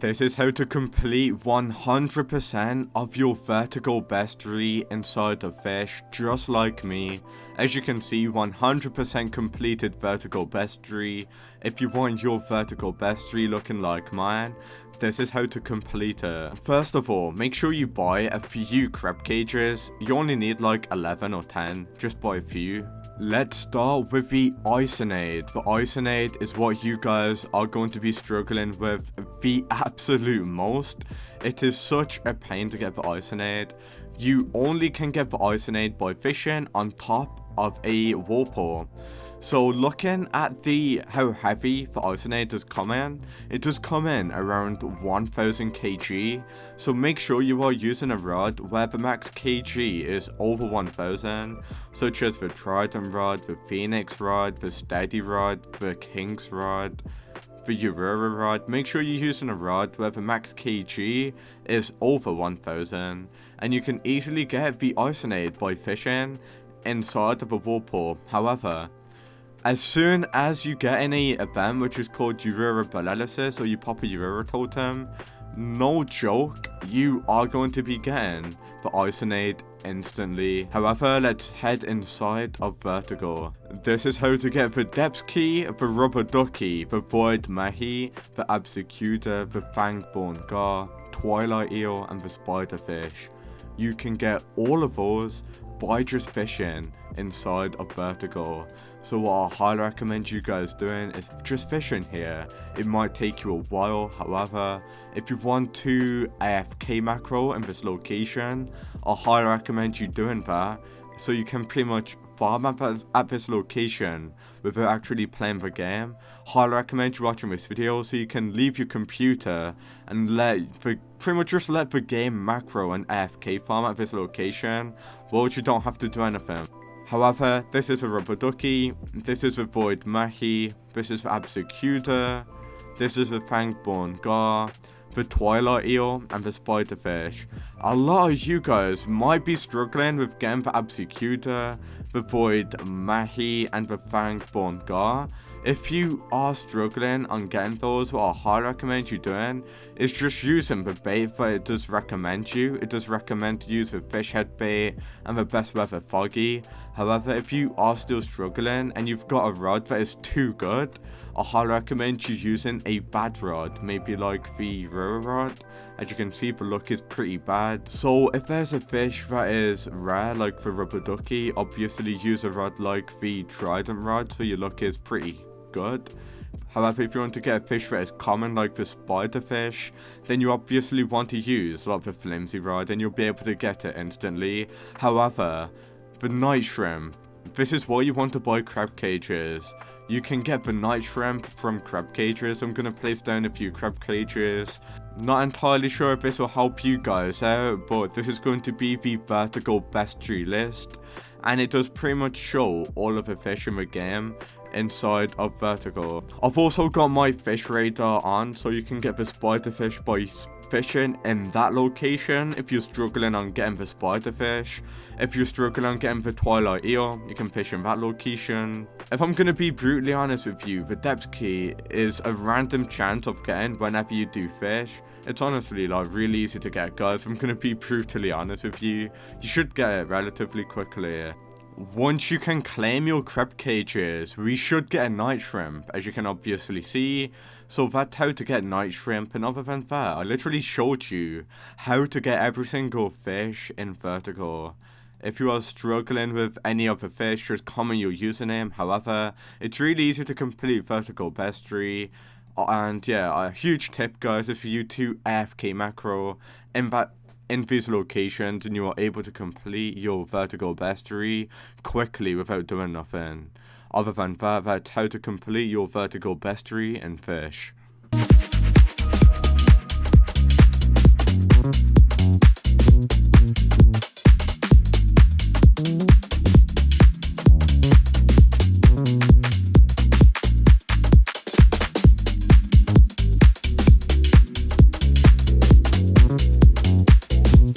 This is how to complete 100% of your vertical bestiary inside of Fish, just like me. As you can see, 100% completed vertical bestiary. If you want your vertical bestiary looking like mine, this is how to complete it. First of all, make sure you buy a few crab cages. You only need like 11 or 10, just buy a few. Let's start with the Isonade. The Isonade is what you guys are going to be struggling with the absolute most. It is such a pain to get the Isonade. You only can get the Isonade by fishing on top of a whirlpool. So looking at how heavy the Isonade does come in, it does come in around 1000 kg. So make sure you are using a rod where the max kg is over 1000, such as the Trident rod, the Phoenix rod, the Steady rod, the King's rod, the Aurora rod. Make sure you're using a rod where the max kg is over 1000, and you can easily get the Isonade by fishing inside of a whirlpool. However, as soon as you get in a event which is called Aurora Paralysis, or you pop a Aurora totem, no joke, you are going to be getting the Isonade instantly. However, let's head inside of Vertigo. This is how to get the Depth Key, the Rubber Ducky, the Void Mahi, the Absecutor, the Fangborn Gar, Twilight Eel, and the Spiderfish. You can get all of those by just fishing inside of Vertigo. So what I highly recommend you guys doing is just fishing here. It might take you a while. However, if you want to AFK macro in this location, I highly recommend you doing that, so you can pretty much farm at this location without actually playing the game. Highly recommend you watching this video so you can leave your computer and pretty much just let the game macro and AFK farm at this location, while you don't have to do anything. However, this is a Rubber Ducky, this is the Void Mahi, this is the Absecutor, this is the Fangborn Gar, the Twilight Eel, and the Spiderfish. A lot of you guys might be struggling with getting the Absecutor, the Void Mahi, and the Fangborn Gar. If you are struggling on getting those, what I highly recommend you doing is just using the bait that it does recommend you. It does recommend to use the fish head bait and the best weather foggy. However, if you are still struggling and you've got a rod that is too good, I highly recommend you using a bad rod, maybe like the Aurora rod. As you can see, the look is pretty bad. So if there's a fish that is rare like the Rubber Ducky, obviously use a rod like the Trident rod so your luck is pretty good. However, if you want to get a fish that is common like the Spiderfish, then you obviously want to use like the Flimsy rod and you'll be able to get it instantly. However, the Night Shrimp, this is why you want to buy crab cages. You can get the Night Shrimp from crab cages. I'm going to place down a few crab cages. Not entirely sure if this will help you guys out, but this is going to be the Vertigo Bestiary list, and it does pretty much show all of the fish in the game inside of Vertigo. I've also got my fish radar on, so you can get the Spiderfish by fishing in that location. If you're struggling on getting the Spiderfish, if you're struggling on getting the Twilight Eel, you can fish in that location. If I'm gonna be brutally honest with you, the Depth Key is a random chance of getting whenever you do fish. It's honestly like really easy to get, guys. I'm gonna be brutally honest with you. You should get it relatively quickly. Once you can claim your crab cages, we should get a Night Shrimp, as you can obviously see. So that's how to get Night Shrimp, and other than that, I literally showed you how to get every single fish in Vertigo. If you are struggling with any of the fish, just comment your username. However, it's really easy to complete Vertigo Bestiary. And yeah, a huge tip, guys, is for you to AFK macro in these locations, and you are able to complete your Vertigo Bestiary quickly without doing nothing. Other than that, that's how to complete your Vertigo Bestiary in Fish.